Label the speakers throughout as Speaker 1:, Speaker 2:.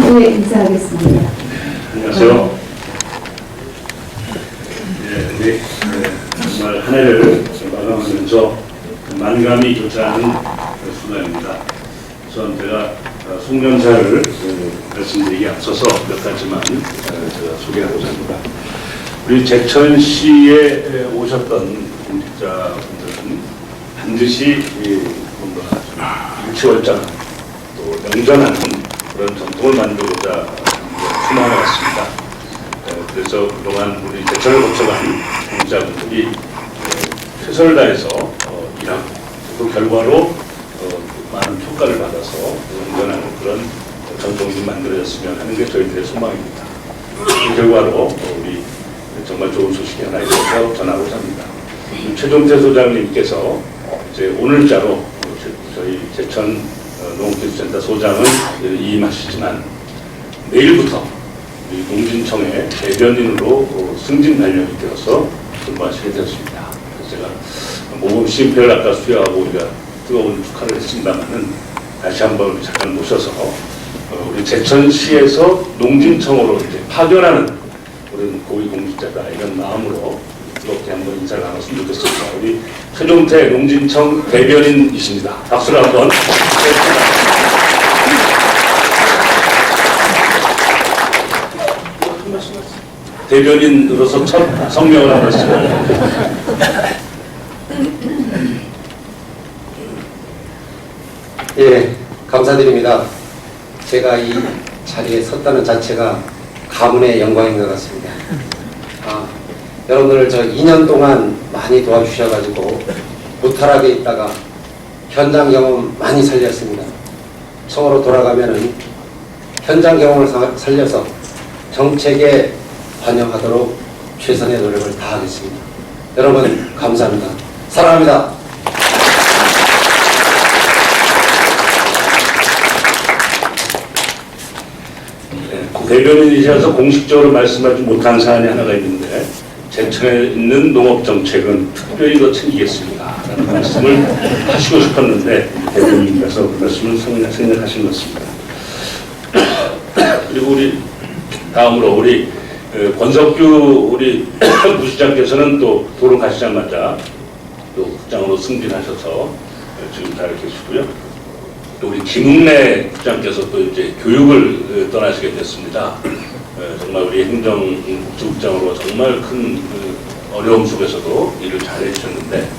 Speaker 1: 후에 인사하겠습니다.
Speaker 2: 안녕하세요. 우리 정말 한 해를 마감하면서 만감이 교차하는 순간입니다. 우선 제가 송년사를 말씀드리기 앞서서 몇 가지만 제가 소개하고자 합니다. 우리 제천시에 오셨던 공직자분들은 반드시 뭔가 일치월장 또 명전하는 그런 전통을 만들고자 수고해 왔습니다. 그래서 그동안 우리 제천을 거쳐간 공직자분들이 최선을 다해서 일하고 그 결과로 많은 평가를 받아서 응원하는 그런 전통이 만들어졌으면 하는 게 저희들의 소망입니다. 그 결과로 우리 정말 좋은 소식이 하나 있어서 전하고자 합니다. 최종태 소장님께서 이제 오늘자로 저희 제천 농업기술센터 소장을 이임하시지만 내일부터 농진청의 대변인으로 승진 발령이 되어서 근무하시게 되었습니다. 그래서 제가 모범 시임표를 아까 수여하고 우리가 뜨거운 축하를 했습니다만은 다시 한번 잠깐 모셔서 우리 제천시에서 농진청으로 이제 파견하는 우리 고위공직자다 이런 마음으로 이렇게 한번 인사를 나눴으면 좋겠습니다. 우리 최종태 농진청 대변인이십니다. 박수를 한번 부탁드립니다. 대변인으로서 첫 성명을 한 것입니다.
Speaker 3: 예, 감사드립니다. 제가 이 자리에 섰다는 자체가 가문의 영광인 것 같습니다. 여러분들 저 2년 동안 많이 도와주셔가지고 무탈하게 있다가 현장 경험 많이 살렸습니다. 청으로 돌아가면은 현장 경험을 살려서 정책에 반영하도록 최선의 노력을 다하겠습니다. 여러분 감사합니다. 사랑합니다.
Speaker 2: 대변인이셔서 공식적으로 말씀하지 못한 사안이 하나가 있는데 제천에 있는 농업정책은 특별히 더 챙기겠습니다 라는 말씀을 하시고 싶었는데 대변인께서 그 말씀을 생략하신 것 같습니다. 그리고 우리 다음으로 우리 권석규 우리 부시장께서는 또 도로 가시자마자 또 국장으로 승진하셔서 지금 잘 계시고요. 또 우리 김웅래 국장께서 또 이제 교육을 떠나시게 됐습니다. 정말 우리 행정복지국장으로 정말 큰 어려움 속에서도 일을 잘 해주셨는데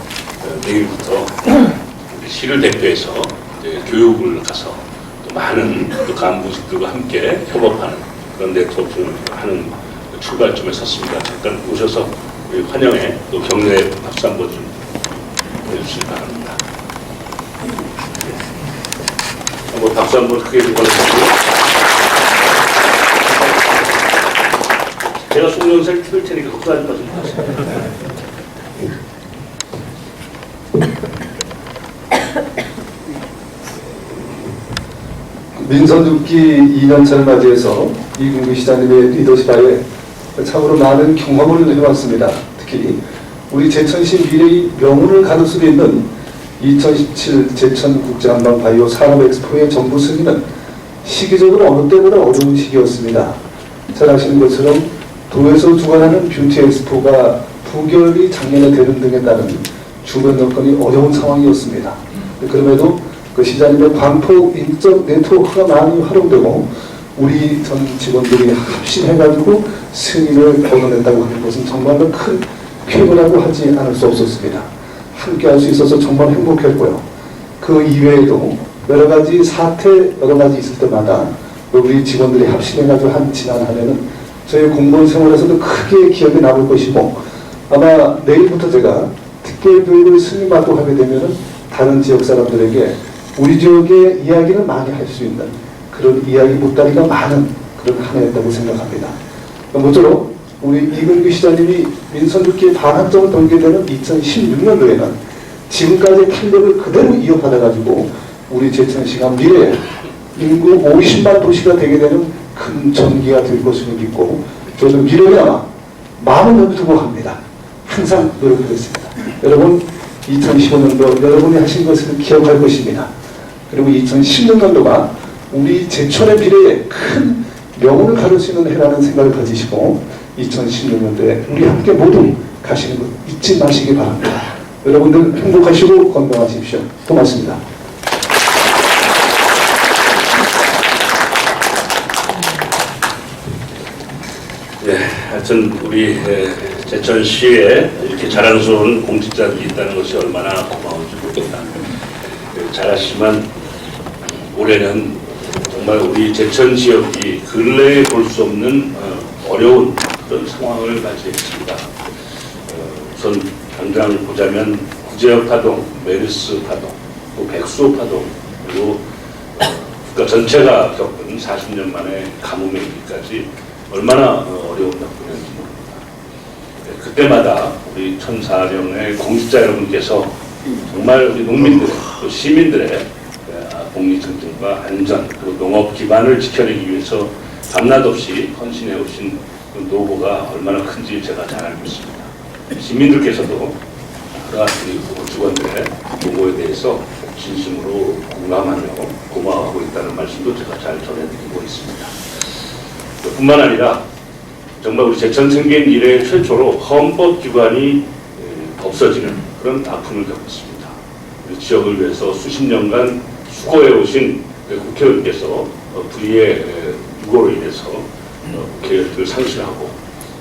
Speaker 2: 내일부터 우리 시를 대표해서 이제 교육을 가서 또 많은 또 간부직들과 함께 협업하는 그런 네트워크를 하는 출발점에 섰습니다. 잠깐 오셔서 우리 환영에 또 격려의 박수 한번 좀 해주시기 바랍니다. 한번 박수 한번 크게 좀 보내주시고요. 제가 송년사를 틀을 테니까 걱정하지 마세요.
Speaker 4: 민선 6기 2년차를 맞이해서 이근규 시장님의 리더십 하에 참으로 많은 경험을 해왔습니다. 특히 우리 제천시 미래의 명운을 가를 수도 있는 2017 제천 국제한방 바이오 산업 엑스포의 정부 승인은 시기적으로 어느 때보다 어려운 시기였습니다. 잘 아시는 것처럼 도에서 주관하는 뷰티 엑스포가 부결이 작년에 되는 등에 따른 주변 여건이 어려운 상황이었습니다. 그럼에도 그 시장님의 광포 인적 네트워크가 많이 활용되고 우리 전 직원들이 합심해가지고 승인을 거둬냈다고 하는 것은 정말로 큰 쾌거라고 하지 않을 수 없었습니다. 함께 할 수 있어서 정말 행복했고요. 그 이외에도 여러 가지 사태 여러 가지 있을 때마다 우리 직원들이 합심해가지고 한 지난 한 해는 저희 공무원 생활에서도 크게 기억에 남을 것이고 아마 내일부터 제가 특별교육을 승인받고 하게 되면은 다른 지역 사람들에게 우리 지역의 이야기를 많이 할 수 있는 그런 이야기 보따리가 많은 그런 한 해였다고 생각합니다. 모쪼록 우리 이근규 시장님이 민선 6기의 반환점을 돌게 되는 2016년도에는 지금까지의 탄력을 그대로 이어받아가지고 우리 제천시가 미래에 인구 50만 도시가 되게 되는 큰 전기가 될 것을 믿고 저는 미래에 아마 마음을 두고 합니다. 항상 노력하겠습니다. 여러분 2015년도 여러분이 하신 것을 기억할 것입니다. 그리고 2016년도가 우리 제천의 미래에 큰 명운을 가를 수 있는 해라는 생각을 가지시고 2016년도에 우리 함께 모두 가시는 것 잊지 마시기 바랍니다. 여러분들 행복하시고 건강하십시오. 고맙습니다.
Speaker 2: 네, 하여튼 우리 제천시에 이렇게 자랑스러운 공직자들이 있다는 것이 얼마나 고마운지 모릅니다. 잘 아시지만 올해는 정말 우리 제천 지역이 근래에 볼 수 없는 어려운 그런 상황을 맞이했습니다. 우선 당장 보자면 구제역 파동, 메르스 파동, 또 백수호 파동, 그리고 국가 전체가 겪은 40년 만에 가뭄의 위기까지 얼마나 어려운 나쁘는지 모릅니다. 그때마다 우리 1,400명의 공직자 여러분께서 정말 우리 농민들의 또 시민들의 복리증진과 안전 그리고 농업 기반을 지켜내기 위해서 밤낮 없이 헌신해 오신 그 노고가 얼마나 큰지 제가 잘 알고 있습니다. 시민들께서도 그러한 우리 직원들의 노고에 대해서 진심으로 공감하며 고마워하고 있다는 말씀도 제가 잘 전해드리고 있습니다. 뿐만 아니라 정말 우리 제천 생긴 이래 최초로 헌법기관이 없어지는 그런 아픔을 겪었습니다. 우리 지역을 위해서 수십 년간 수고해 오신 국회의원께서 불의의 유고로 인해서 국회의원을 상실하고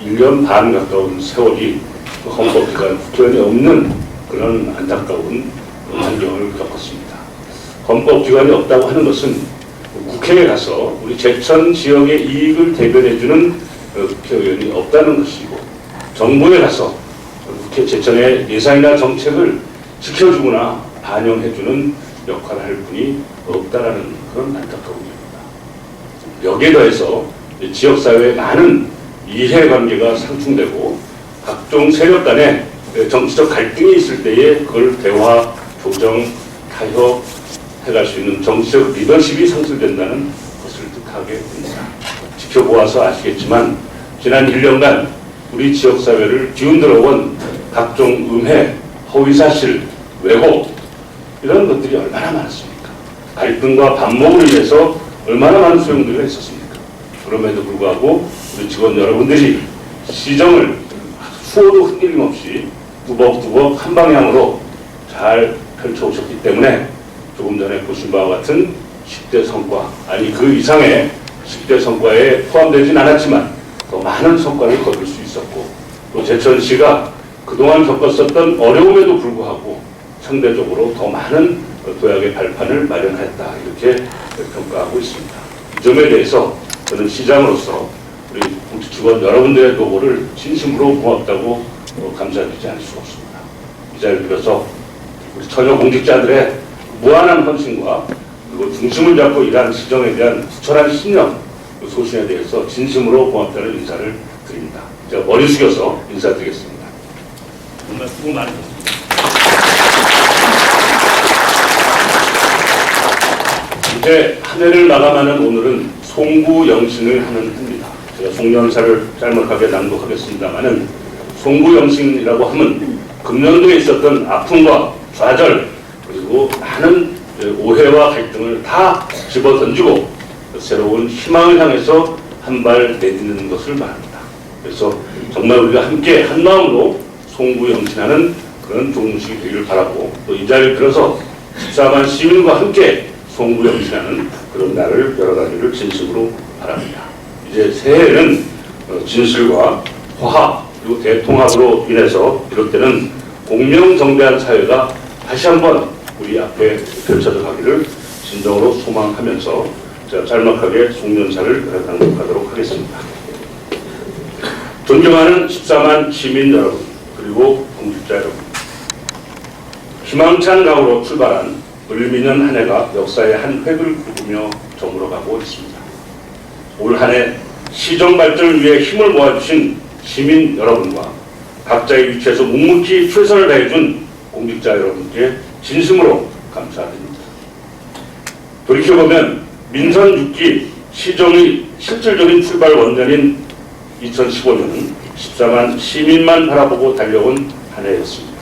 Speaker 2: 1년 반 가까운 세월이 헌법기관 국회의원이 없는 그런 안타까운 환경을 겪었습니다. 헌법기관이 없다고 하는 것은 국회에 가서 우리 제천 지역의 이익을 대변해주는 국회의원이 없다는 것이고 정부에 가서 국회 제천의 예산이나 정책을 지켜주거나 반영해주는 역할을 할 분이 없다라는 그런 안타까움입니다. 여기에 더해서 지역사회에 많은 이해관계가 상충되고 각종 세력 간의 정치적 갈등이 있을 때에 그걸 대화, 조정, 타협 해갈 수 있는 정치적 리더십이 상실된다는 것을 뜻하게 됩니다. 지켜보아서 아시겠지만 지난 1년간 우리 지역사회를 뒤흔들어온 각종 음해, 허위사실, 왜곡 이런 것들이 얼마나 많았습니까? 갈등과 반목으로 인해서 얼마나 많은 소용돌이가 있었습니까? 그럼에도 불구하고 우리 직원 여러분들이 시정을 수호도 흔들림 없이 뚜벅뚜벅 한 방향으로 잘 펼쳐오셨기 때문에 조금 전에 보신 바와 같은 10대 성과, 아니 그 이상의 10대 성과에 포함되진 않았지만 더 많은 성과를 거둘 수 있었고 또 제천시가 그동안 겪었었던 어려움에도 불구하고 상대적으로 더 많은 도약의 발판을 마련했다 이렇게 평가하고 있습니다. 이 점에 대해서 저는 시장으로서 우리 공직 직원 여러분들의 노고를 진심으로 고맙다고 감사드리지 않을 수가 없습니다. 이 자리를 빌어서 우리 처녀 공직자들의 무한한 헌신과 그리고 중심을 잡고 일하는 시정에 대한 투철한 신념, 그 소신에 대해서 진심으로 고맙다는 인사를 드립니다. 제가 머리 숙여서 인사드리겠습니다. 정말 수고 많으셨습니다. 이제 한 해를 마감하는 오늘은 송구영신을 하는 해입니다. 제가 송년사를 짤막하게 낭독하겠습니다마는 송구영신이라고 하면 금년도에 있었던 아픔과 좌절 그리고 많은 오해와 갈등을 다 집어던지고 새로운 희망을 향해서 한 발 내딛는 것을 말합니다. 그래서 정말 우리가 함께 한 마음으로 송구영신하는 그런 종식이 되기를 바라고 또 이 자리를 빌어서 14만 시민과 함께 송구영신하는 그런 날을 열어가기를 진심으로 바랍니다. 이제 새해에는 진실과 화합 그리고 대통합으로 인해서 비롯되는 공명정대한 사회가 다시 한번 우리 앞에 펼쳐져 가기를 진정으로 소망하면서 제가 짤막하게 송년사를 낭독하도록 하겠습니다. 존경하는 14만 시민 여러분 그리고 공직자 여러분, 희망찬 각오로 출발한 을미년 한 해가 역사의 한 획을 긋으며 저물어가고 있습니다. 올 한 해 시정 발전을 위해 힘을 모아주신 시민 여러분과 각자의 위치에서 묵묵히 최선을 다해준 공직자 여러분께 진심으로 감사드립니다. 돌이켜보면 민선 6기 시정의 실질적인 출발 원년인 2015년은 14만 시민만 바라보고 달려온 한 해였습니다.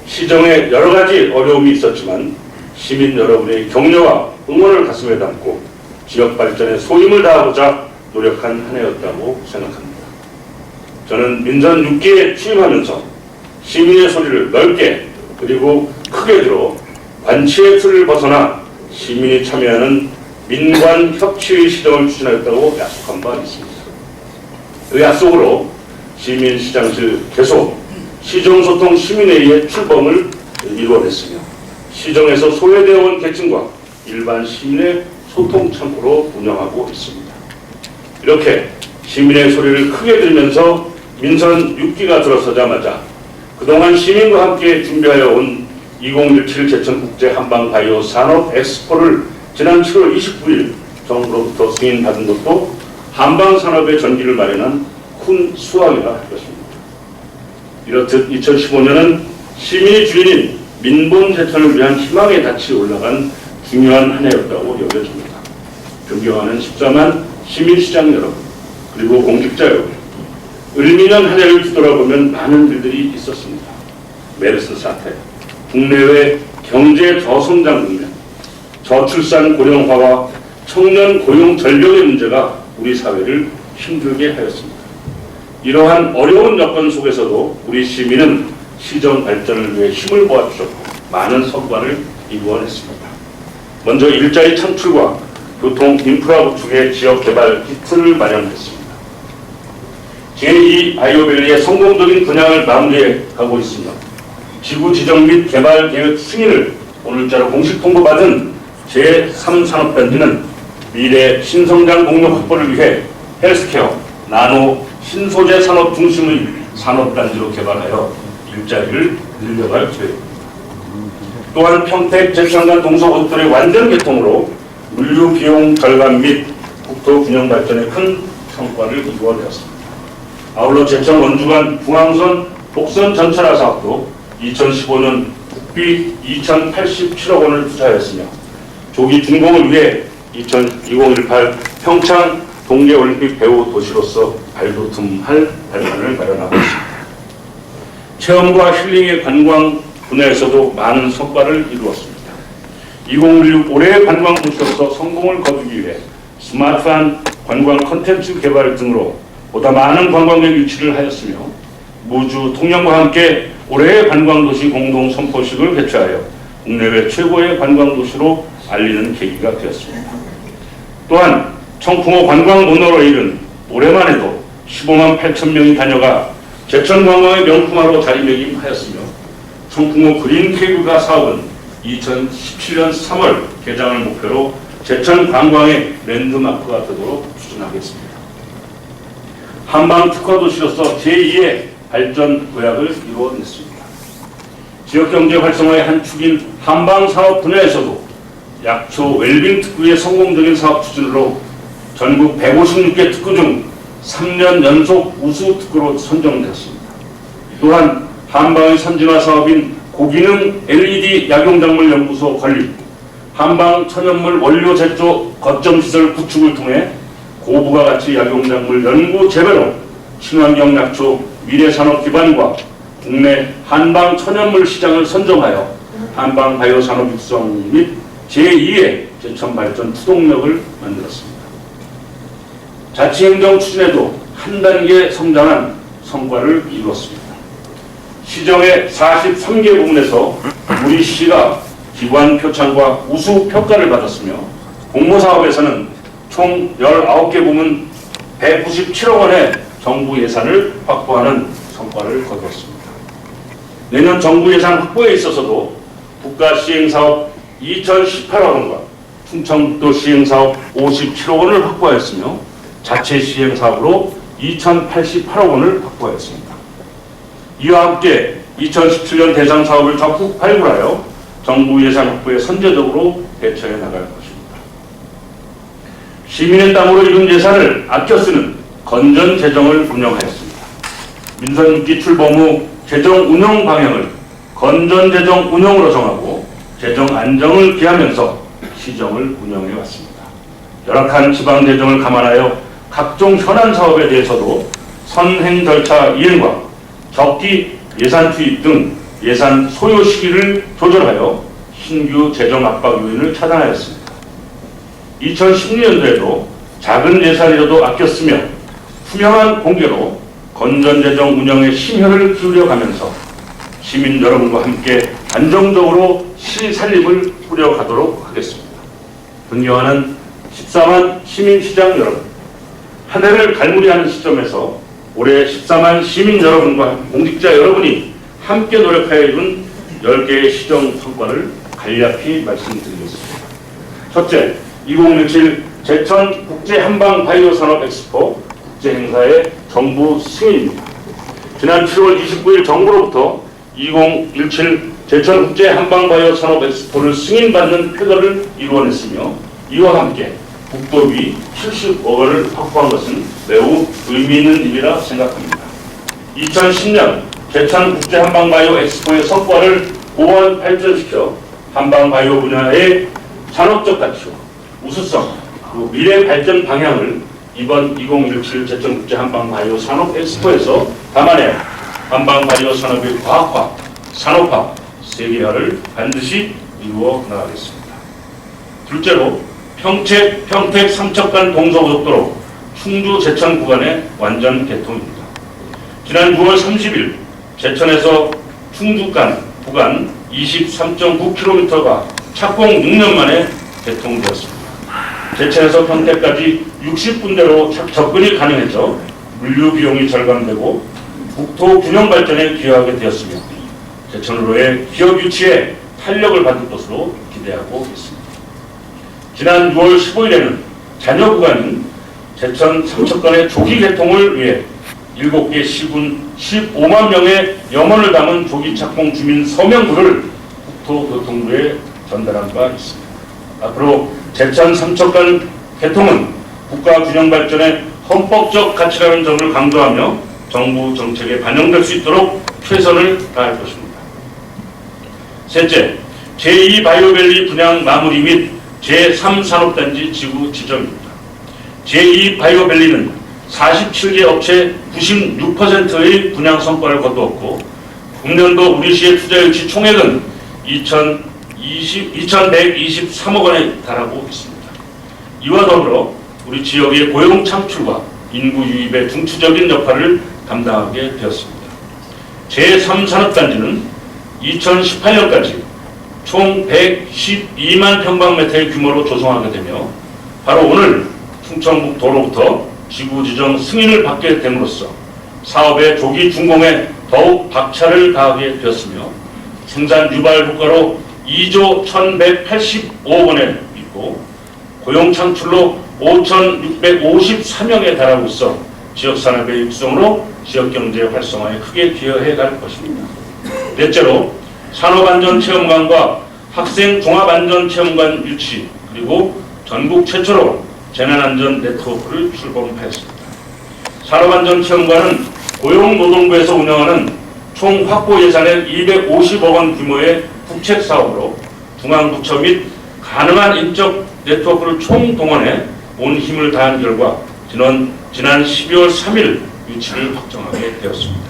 Speaker 2: 시정에 여러 가지 어려움이 있었지만 시민 여러분의 격려와 응원을 가슴에 담고 지역 발전에 소임을 다하고자 노력한 한 해였다고 생각합니다. 저는 민선 6기에 취임하면서 시민의 소리를 넓게 그리고 크게 들어 관치의 틀을 벗어나 시민이 참여하는 민관 협치의 시정을 추진하겠다고 약속한 바 있습니다. 그 약속으로 시민시장실 개소, 시정소통 시민회의의 출범을 이루어냈으며 시정에서 소외되어 온 계층과 일반 시민의 소통 창구로 운영하고 있습니다. 이렇게 시민의 소리를 크게 들으면서 민선 6기가 들어서자마자 그동안 시민과 함께 준비하여 온 2017 제천국제 한방바이오 산업 엑스포를 지난 7월 29일 정부로부터 승인받은 것도 한방산업의 전기를 마련한 큰 수확이라 할 것입니다. 이렇듯 2015년은 시민이 주인인 민본 제천을 위한 희망의 닻이 올라간 중요한 한 해였다고 여겨집니다. 존경하는 14만 시민시장 여러분, 그리고 공직자 여러분, 을미년 한 해를 뒤돌아보면 많은 일들이 있었습니다. 메르스 사태, 국내외 경제 저성장 국면, 저출산 고령화와 청년 고용 절벽의 문제가 우리 사회를 힘들게 하였습니다. 이러한 어려운 여건 속에서도 우리 시민은 시정 발전을 위해 힘을 모아주셨고 많은 성과를 이루어냈습니다. 먼저 일자리 창출과 교통 인프라 구축의 지역 개발 기틀을 마련했습니다. 제2 바이오밸리의 성공적인 분양을 마무리해 가고 있으며 지구 지정 및 개발 계획 승인을 오늘자로 공식 통보받은 제3산업단지는 미래 신성장 동력 확보를 위해 헬스케어, 나노, 신소재 산업 중심의 산업단지로 개발하여 일자리를 늘려갈 계획입니다. 또한 평택 제천간 동서고속도로의 완전 개통으로 물류 비용 절감 및 국토 균형 발전에 큰 성과를 이루어내었습니다. 아울러 제천 원주간 중앙선 복선 전철화 사업도 2015년 국비 2,087억 원을 투자하였으며 조기 준공을 위해 2018 평창 동계올림픽 배후 도시로서 발돋움할 발판을 마련하고 있습니다. 체험과 힐링의 관광 분야에서도 많은 성과를 이루었습니다. 2016 올해의 관광 도시로서 성공을 거두기 위해 스마트한 관광 콘텐츠 개발 등으로 보다 많은 관광객 유치를 하였으며 무주 통영과 함께 올해의 관광도시 공동 선포식을 개최하여 국내외 최고의 관광도시로 알리는 계기가 되었습니다. 또한 청풍호 관광 문화로 이른 올해만 해도 15만 8천 명이 다녀가 제천 관광의 명품화로 자리매김하였으며 청풍호 그린 케이블카 사업은 2017년 3월 개장을 목표로 제천 관광의 랜드마크가 되도록 추진하겠습니다. 한방 특화도시로서 제2의 발전 도약을 이루어냈습니다. 지역경제 활성화의 한 축인 한방사업 분야에서도 약초 웰빙 특구의 성공적인 사업 추진으로 전국 156개 특구 중 3년 연속 우수 특구로 선정되었습니다. 또한 한방의 선진화 사업인 고기능 LED 약용작물 연구소 건립, 한방 천연물 원료 제조 거점 시설 구축을 통해 고부가 가치 약용작물 연구 재배로 친환경 약초 미래 산업 기반과 국내 한방 천연물 시장을 선정하여 한방 바이오 산업 육성 및 제2의 제천 발전 추동력을 만들었습니다. 자치행정 추진에도 한 단계 성장한 성과를 이루었습니다. 시정의 43개 부문에서 우리 시가 기관 표창과 우수 평가를 받았으며 공모사업에서는 총 19개 부문 197억 원의 정부 예산을 확보하는 성과를 거두었습니다. 내년 정부 예산 확보에 있어서도 국가 시행사업 2,018억 원과 충청북도 시행사업 57억 원을 확보하였으며 자체 시행사업으로 2,088억 원을 확보하였습니다. 이와 함께 2017년 대상 사업을 적극 발굴하여 정부 예산 확보에 선제적으로 대처해 나갈 것입니다. 시민의 땀으로 이룬 예산을 아껴 쓰는 건전 재정을 운영하였습니다. 민선 6기 출범 후 재정 운영 방향을 건전 재정 운영으로 정하고 재정 안정을 기하면서 시정을 운영해 왔습니다. 열악한 지방 재정을 감안하여 각종 현안 사업에 대해서도 선행 절차 이행과 적기 예산 투입 등 예산 소요 시기를 조절하여 신규 재정 압박 요인을 차단하였습니다. 2016년도에도 작은 예산이라도 아껴 쓰며 투명한 공개로 건전재정 운영의 심혈을 기울여가면서 시민 여러분과 함께 안정적으로 시살림을 꾸려가도록 하겠습니다. 존경하는 14만 시민시장 여러분, 한 해를 갈무리하는 시점에서 올해 14만 시민 여러분과 공직자 여러분이 함께 노력하여 이룬 10개의 시정 성과를 간략히 말씀드리겠습니다. 첫째, 2017 제천 국제 한방 바이오 산업 엑스포 국제 행사의 정부 승인입니다. 지난 7월 29일 정부로부터 2017 제천 국제 한방 바이오 산업 엑스포를 승인받는 쾌거를 이루어냈으며 이와 함께 국도비 70억 원을 확보한 것은 매우 의미 있는 일이라 생각합니다. 2010년 제천 국제 한방 바이오 엑스포의 성과를 보완 발전시켜 한방 바이오 분야의 산업적 가치와 우수성, 그리고 미래 발전 방향을 이번 2017 제천 국제 한방 바이오 산업 엑스포에서 담아내 한방 바이오 산업의 과학화, 산업화, 세계화를 반드시 이루어 나가겠습니다. 둘째로 평택 삼척간 동서고속도로 충주 제천 구간의 완전 개통입니다. 지난 6월 30일 제천에서 충주간 구간 23.9km가 착공 6년 만에 개통되었습니다. 제천에서 평택까지 60분대로 접근이 가능해져 물류 비용이 절감되고 국토 균형 발전에 기여하게 되었으며 제천으로의 기업 유치에 탄력을 받을 것으로 기대하고 있습니다. 지난 6월 15일에는 잔여 구간인 제천 삼척간의 조기 개통을 위해 7개 시군 15만 명의 염원을 담은 조기 착공 주민 서명부를 국토교통부에 전달한 바 있습니다. 앞으로 제천 삼척간 개통은 국가 균형 발전의 헌법적 가치라는 점을 강조하며 정부 정책에 반영될 수 있도록 최선을 다할 것입니다. 셋째, 제2바이오밸리 분양 마무리 및 제3산업단지 지구 지정입니다. 제2바이오밸리는 47개 업체 96%의 분양 성과를 거두었고 금년도 우리시의 투자 유치 총액은 2,123억 원에 달하고 있습니다. 이와 더불어 우리 지역의 고용 창출과 인구 유입의 중추적인 역할을 담당하게 되었습니다. 제3산업단지는 2018년까지 총 112만 평방미터의 규모로 조성하게 되며 바로 오늘 충청북도로부터 지구지정 승인을 받게 됨으로써 사업의 조기 준공에 더욱 박차를 가하게 되었으며 생산 유발 효과로 2조 1,185억 원에 있고 고용 창출로 5,654명에 달하고 있어 지역산업의 육성으로 지역경제 활성화에 크게 기여해 갈 것입니다. 넷째로 산업안전체험관과 학생 종합안전체험관 유치 그리고 전국 최초로 재난안전 네트워크를 출범하였습니다. 산업안전체험관은 고용노동부에서 운영하는 총 확보 예산의 250억 원 규모의 국책 사업으로 중앙부처 및 가능한 인적 네트워크를 총동원해 온 힘을 다한 결과 지난 12월 3일 유치를 확정하게 되었습니다.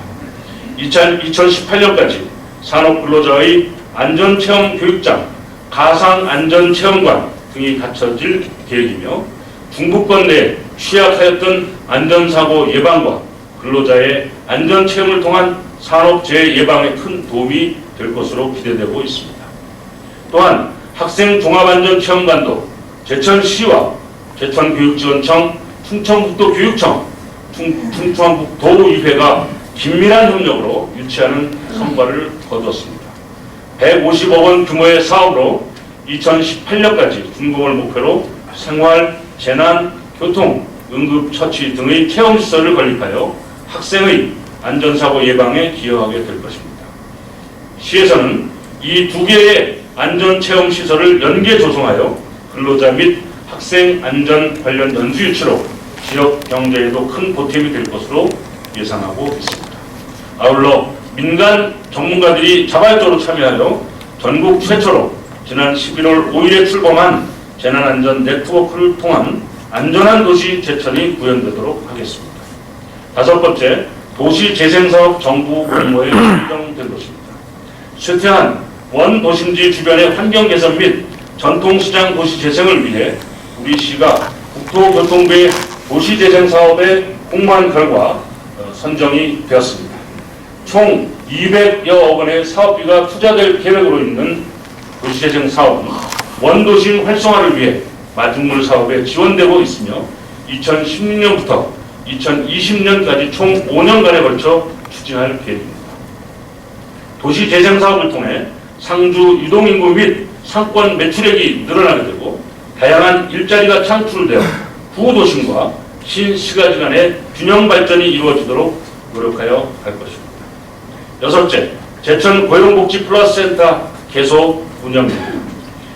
Speaker 2: 2018년까지 산업근로자의 안전체험 교육장, 가상안전체험관 등이 갖춰질 계획이며 중부권 내 취약하였던 안전사고 예방과 근로자의 안전체험을 통한 산업재해 예방에 큰 도움이 될 것으로 기대되고 있습니다. 또한 학생 종합안전체험관도 제천시와 제천교육지원청, 충청북도교육청, 충청북도의회가 긴밀한 협력으로 유치하는 성과를 거두었습니다. 150억 원 규모의 사업으로 2018년까지 준공을 목표로 생활, 재난, 교통, 응급처치 등의 체험시설을 건립하여 학생의 안전사고 예방에 기여하게 될 것입니다. 시에서는 이 두 개의 안전체험시설을 연계 조성하여 근로자 및 학생 안전 관련 연수 유치로 지역 경제에도 큰 보탬이 될 것으로 예상하고 있습니다. 아울러 민간 전문가들이 자발적으로 참여하여 전국 최초로 지난 11월 5일에 출범한 재난안전 네트워크를 통한 안전한 도시 제천이 구현되도록 하겠습니다. 다섯 번째, 도시재생사업 정부 공모에 선정된 것입니다. 쇠퇴한 원 도심지 주변의 환경 개선 및 전통시장 도시 재생을 위해 우리 시가 국토교통부의 도시재생 사업에 공모한 결과 선정이 되었습니다. 총 200여억 원의 사업비가 투자될 계획으로 있는 도시재생 사업은 원도심 활성화를 위해 마중물 사업에 지원되고 있으며 2016년부터 2020년까지 총 5년간에 걸쳐 추진할 계획입니다. 도시재생 사업을 통해 상주 유동인구 및 상권 매출액이 늘어나게 되고 다양한 일자리가 창출되어 구도심과 신시가지 간의 균형 발전이 이루어지도록 노력하여 갈 것입니다. 여섯째, 제천 고용복지 플러스 센터 계속 운영입니다.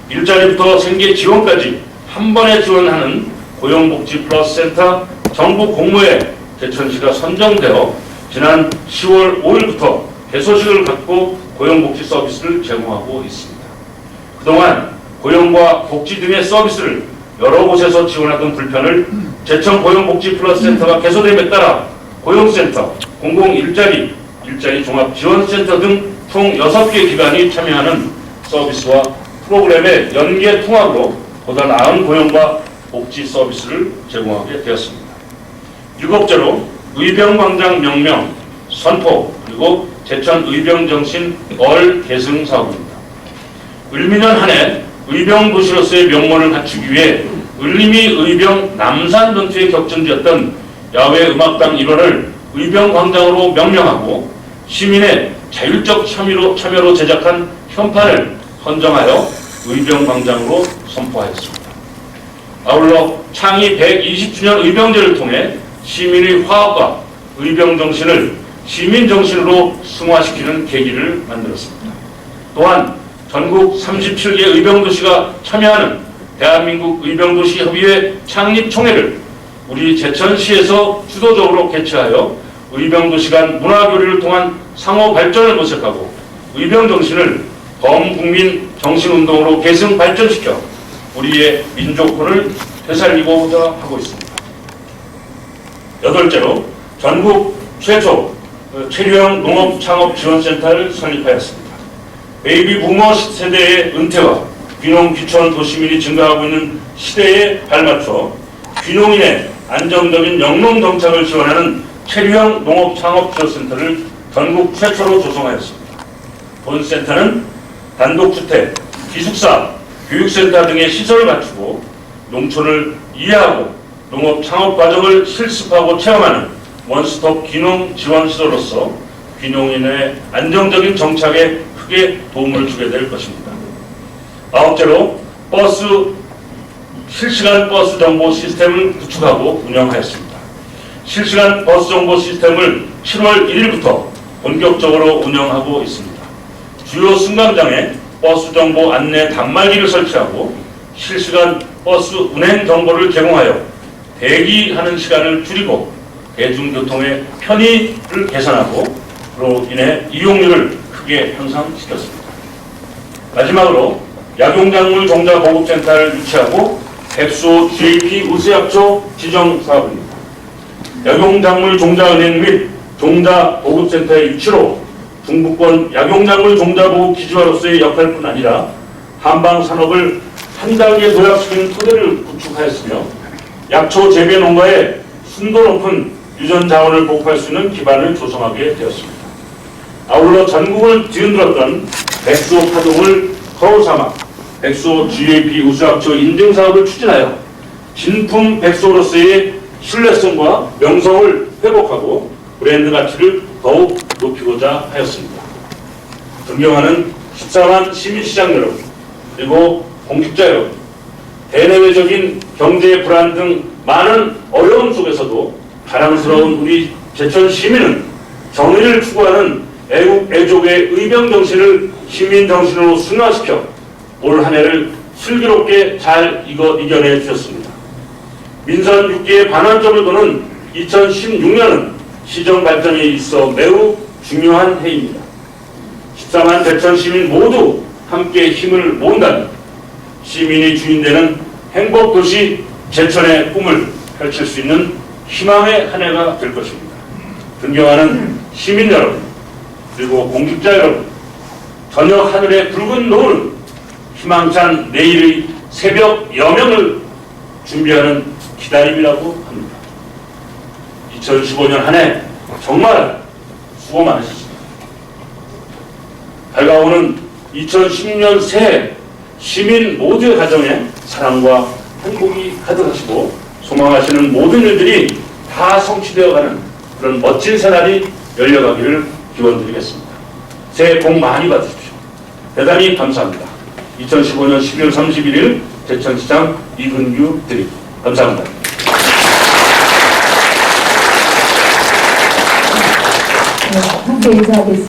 Speaker 2: 일자리부터 생계 지원까지 한 번에 지원하는 고용복지 플러스 센터 전국 공모에 제천시가 선정되어 지난 10월 5일부터 개소식을 갖고 고용복지 서비스를 제공하고 있습니다. 그동안 고용과 복지 등의 서비스를 여러 곳에서 지원하던 불편을 제천 고용복지 플러스 센터가 개소됨에 따라 고용센터, 공공일자리, 일자리 종합지원센터 등 총 6개 기관이 참여하는 서비스와 프로그램의 연계 통합으로 보다 나은 고용과 복지 서비스를 제공하게 되었습니다. 일곱째로 의병광장 명명, 선포, 그리고 제천 의병정신 계승 사업입니다. 을미년 한 해 의병도시로서의 명문을 갖추기 위해 을림이 의병 남산전투에 격전지었던 야외 음악당 일원을 의병광장으로 명명하고 시민의 자율적 참여로 제작한 현판을 선정하여 의병광장으로 선포하였습니다. 아울러 창의 120주년 의병제를 통해 시민의 화합과 의병정신을 시민정신으로 승화시키는 계기를 만들었습니다. 또한 전국 37개 의병도시가 참여하는 대한민국 의병도시협의회 창립총회를 우리 제천시에서 주도적으로 개최하여 의병도시 간 문화교류를 통한 상호 발전을 모색하고 의병정신을 범국민 정신운동으로 계승 발전시켜 우리의 민족혼을 되살리고자 하고 있습니다. 여덟째로 전국 최초 체류형 농업창업지원센터를 설립하였습니다. 베이비 부머 세대의 은퇴와 귀농 귀촌 도시민이 증가하고 있는 시대에 발맞춰 귀농인의 안정적인 영농 정착을 지원하는 체류형 농업창업지원센터를 전국 최초로 조성하였습니다. 본 센터는 단독주택, 기숙사, 교육센터 등의 시설을 갖추고 농촌을 이해하고 농업 창업 과정을 실습하고 체험하는 원스톱 귀농 지원 시설로서 귀농인의 안정적인 정착에 크게 도움을 주게 될 것입니다. 아홉째로 실시간 버스 정보 시스템을 구축하고 운영하였습니다. 실시간 버스 정보 시스템을 7월 1일부터 본격적으로 운영하고 있습니다. 주요 승강장에 버스 정보 안내 단말기를 설치하고 실시간 버스 운행 정보를 제공하여 대기하는 시간을 줄이고 대중교통의 편의를 개선하고 그로 인해 이용률을 크게 향상시켰습니다. 마지막으로 약용작물 종자 보급센터를 유치하고 백수 GAP 우수약초 지정 사업입니다. 약용작물 종자은행 및 종자 보급센터의 유치로 중부권 약용작물 종자 보급 기지화로서의 역할뿐 아니라 한방 산업을 한 단계 도약시키는 토대를 구축하였으며 약초 재배 농가의 순도 높은 유전 자원을 보급할 수 있는 기반을 조성하게 되었습니다. 아울러 전국을 뒤흔들었던 백수호 파동을 거울 삼아 백수호 GAP 우수약초 인증 사업을 추진하여 진품 백수호로서의 신뢰성과 명성을 회복하고 브랜드 가치를 더욱 높이고자 하였습니다. 존경하는 14만 시민시장 여러분, 그리고 공직자 여러분, 대내외적인 경제 불안 등 많은 어려움 속에서도 자랑스러운 우리 제천 시민은 정의를 추구하는 애국 애족의 의병 정신을 시민 정신으로 승화시켜 올 한 해를 슬기롭게 잘 이겨내 주셨습니다. 민선 6기의 반환점을 도는 2016년은 시정 발전에 있어 매우 중요한 해입니다. 14만 제천 시민 모두 함께 힘을 모은다면 시민이 주인되는 행복도시 제천의 꿈을 펼칠 수 있는 희망의 한 해가 될 것입니다. 존경하는 시민 여러분, 그리고 공직자 여러분, 저녁 하늘의 붉은 노을, 희망찬 내일의 새벽 여명을 준비하는 기다림이라고 합니다. 2015년 한 해 정말 수고 많으셨습니다. 밝아오는 2016년 새해 시민 모두의 가정에 사랑과 행복이 가득하시고 소망하시는 모든 일들이 다 성취되어가는 그런 멋진 새날이 열려가기를 기원드리겠습니다. 새해 복 많이 받으십시오. 대단히 감사합니다. 2015년 12월 31일 제천시장 이근규 드립. 감사합니다.
Speaker 1: 함께 인사하겠습니다.